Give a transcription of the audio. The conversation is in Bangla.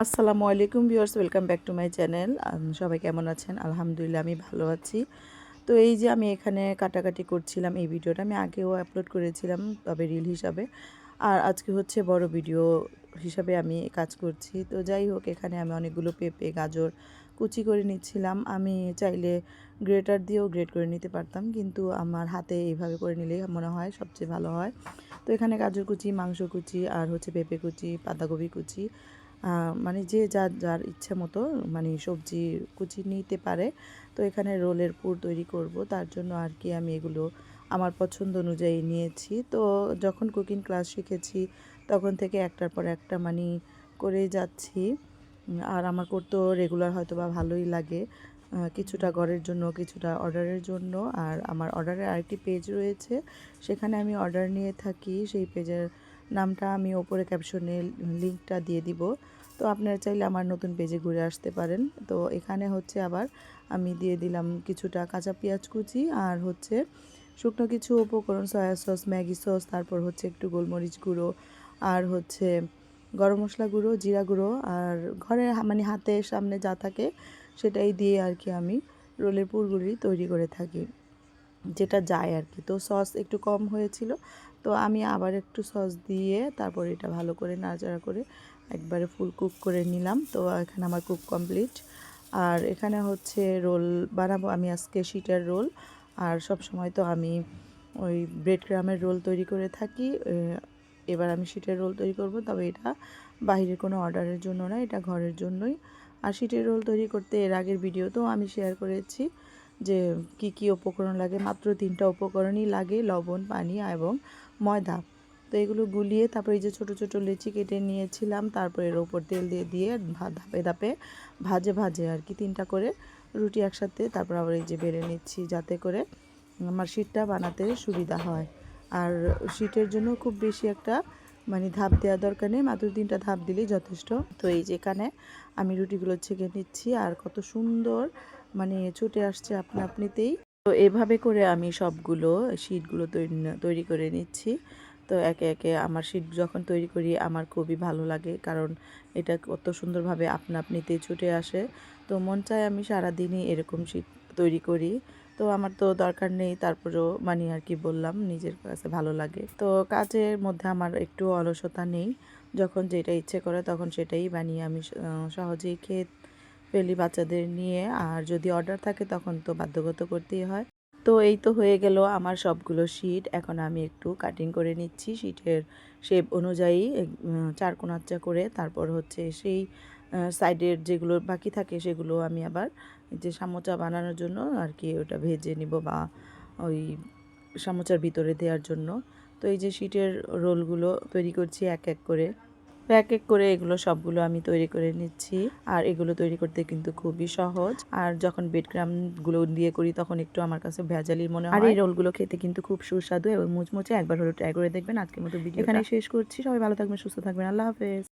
আসসালামু আলাইকুম viewers, welcome back to my channel. সবাই কেমন আছেন? আলহামদুলিল্লাহ আমি ভালো আছি। তো এই যে আমি এখানে কাটাকাটি করছিলাম, এই ভিডিওটা আমি আগেও আপলোড করেছিলাম, তবে রিল হিসাবে। আর আজকে হচ্ছে বড় ভিডিও হিসাবে আমি কাজ করছি। তো যাই হোক, এখানে আমি অনেকগুলো পেঁপে, গাজর কুচি করে নিচ্ছিলাম। আমি চাইলে গ্রেটার দিয়েও গ্রেট করে নিতে পারতাম, কিন্তু আমার হাতে এইভাবে করে নিলেই মনে হয় সবচেয়ে ভালো হয়। তো এখানে গাজর কুচি, মাংস কুচি আর হচ্ছে পেঁপে কুচি, বাঁধাকপি কুচি, মানে যে যার যার ইচ্ছা মতো মানে সবজি কুচি নিতে পারে। তো এখানে রোলের পুর তৈরি করব, তার জন্য আর কি আমি এগুলো আমার পছন্দ অনুযায়ী নিয়েছি। তো যখন কুকিং ক্লাস শিখেছি তখন থেকে একটার পর একটা মানে করেই যাচ্ছি। আর আমার করতেও রেগুলার হয়তো বা ভালোই লাগে, কিছুটা ঘরের জন্য, কিছুটা অর্ডারের জন্য। আর আমার অর্ডারের আরেকটি পেজ রয়েছে, সেখানে আমি অর্ডার নিয়ে থাকি। সেই পেজের নামটা আমি ওপরে ক্যাপশনে লিঙ্কটা দিয়ে দিব। তো আপনারা চাইলে আমার নতুন পেজে ঘুরে আসতে পারেন। তো এখানে হচ্ছে আবার আমি দিয়ে দিলাম কিছুটা কাঁচা পেঁয়াজ কুচি, আর হচ্ছে শুকনো কিছু উপকরণ, সয়া সস, ম্যাগি সস, তারপর হচ্ছে একটু গোলমরিচ গুঁড়ো, আর হচ্ছে গরম মশলা গুঁড়ো, জিরা গুঁড়ো, আর ঘরে মানে হাতের সামনে যা থাকে সেটাই দিয়ে আর কি আমি রোলের পুরগুলি তৈরি করে থাকি, যেটা যায় আর কি। তো সস একটু কম হয়েছিল, তো আমি আবার একটু সস দিয়ে তারপর এটা ভালো করে নাড়াচাড়া করে একবারে ফুল কুক করে নিলাম। তো এখানে আমার কুক কমপ্লিট। আর এখানে হচ্ছে রোল বানাবো আমি আজকে, শিটের রোল। আর সব সময় তো আমি ওই ব্রেড ক্রামের রোল তৈরি করে থাকি। এবার আমি শিটের রোল তৈরি করব, তবে এটা বাইরের কোনো অর্ডারের জন্য না, এটা ঘরের জন্যই। আর শিটের রোল তৈরি করতে এর আগের ভিডিওতেও আমি শেয়ার করেছি যে কি কি উপকরণ লাগে। মাত্র 3টা উপকরণই লাগে: লবণ, পানি এবং ময়দা। তো এগুলো গুলিয়ে তারপরে এই যে ছোটো ছোটো লেচি কেটে নিয়েছিলাম, তারপরে এর ওপর তেল দিয়ে দিয়ে ধাপে ধাপে ভাজে ভাজে আর কি 3টা করে রুটি একসাথে তারপর আবার এই যে বেলে নিচ্ছি, যাতে করে আমার শিটটা বানাতে সুবিধা হয়। আর শিটের জন্য খুব বেশি একটা মানে ধাপ দেওয়া দরকার নেই, মাত্র 3টা ধাপ দিলেই যথেষ্ট। তো এই যে এখানে আমি রুটিগুলো ছেঁকে নিচ্ছি, আর কত সুন্দর মানে ছুটে আসছে আপনা আপনিতেই। তো এভাবে করে আমি সবগুলো শিটগুলো তৈরি করে নিচ্ছি। তো একে একে আমার শিট যখন তৈরি করি আমার খুবই ভালো লাগে, কারণ এটা কত সুন্দরভাবে আপনা আপনিতেই ছুটে আসে। তো মন চায় আমি সারাদিনই এরকম শিট তৈরি করি। তো আমার তো দরকার নেই, তারপরেও মানে আর কি বললাম, নিজের কাছে ভালো লাগে। তো কাজের মধ্যে আমার একটু অলসতা নেই, যখন যেটা ইচ্ছে করে তখন সেটাই বানিয়ে আমি সহজেই খেয়ে ফেলি বাচ্চাদের নিয়ে। আর যদি অর্ডার থাকে তখন তো বাধ্যগত করতেই হয়। তো এই তো হয়ে গেল আমার সবগুলো শিট। এখন আমি একটু কাটিং করে নিচ্ছি শিটের শেপ অনুযায়ী, চারকোনাচ্চা করে। তারপর হচ্ছে সেই সাইডের যেগুলো বাকি থাকে সেগুলো আমি আবার যে সামোচা বানানোর জন্য আর কি ওটা ভেজে নিব, বা ওই সামোচার ভিতরে দেওয়ার জন্য। তো এই যে শিটের রোলগুলো তৈরি করছি এক এক করে, তো এক এক করে এগুলো সবগুলো আমি তৈরি করে নিচ্ছি। আর এগুলো তৈরি করতে কিন্তু খুবই সহজ। আর যখন ব্রেড ক্রাম্বগুলো দিয়ে করি তখন একটু আমার কাছে ভেজালি মনে হয়। আর এই রোলগুলো খেতে কিন্তু খুব সুস্বাদু এবং মুচমুচে। একবার হলো ট্রাই করে দেখবেন। আজকের মতো ভিডিও এখানেই শেষ করছি। সবাই ভালো থাকবেন, সুস্থ থাকবেন। আল্লাহ হাফেজ।